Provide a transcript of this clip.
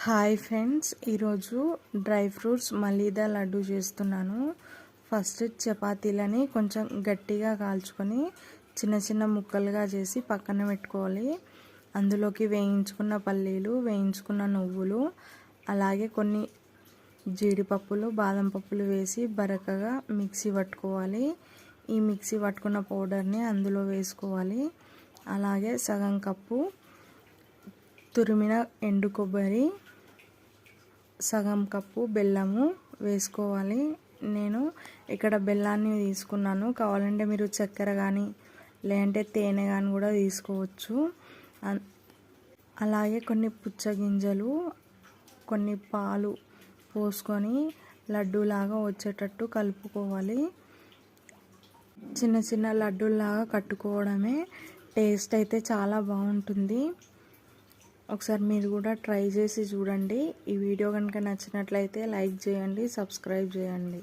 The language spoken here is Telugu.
హాయ్ ఫ్రెండ్స్, ఈరోజు డ్రై ఫ్రూట్స్ మలీదా లడ్డు చేస్తున్నాను. ఫస్ట్ చపాతీలని కొంచెం గట్టిగా కాల్చుకొని చిన్న చిన్న ముక్కలుగా చేసి పక్కన పెట్టుకోవాలి. అందులోకి వేయించుకున్న పల్లీలు, వేయించుకున్న నువ్వులు, అలాగే కొన్ని జీడిపప్పులు, బాదం పప్పులు వేసి బరకగా మిక్సీ పట్టుకోవాలి. ఈ మిక్సీ పట్టుకున్న పౌడర్ని అందులో వేసుకోవాలి. అలాగే సగం కప్పు తురిమిన ఎండు కొబ్బరి, సగం కప్పు బెల్లము వేసుకోవాలి. నేను ఇక్కడ బెల్లాన్ని తీసుకున్నాను. కావాలంటే మీరు చక్కెర కానీ లేదంటే తేనె కానీ కూడా తీసుకోవచ్చు. అలాగే కొన్ని పుచ్చగింజలు, కొన్ని పాలు పోసుకొని లడ్డూలాగా వచ్చేటట్టు కలుపుకోవాలి. చిన్న చిన్న లడ్డూలాగా కట్టుకోవడమే టేస్ట్ అయితే చాలా బాగుంటుంది. ఒకసారి మీరు కూడా ట్రై చేసి చూడండి. ఈ వీడియో కనుక నచ్చినట్లయితే లైక్ చేయండి, సబ్స్క్రైబ్ చేయండి.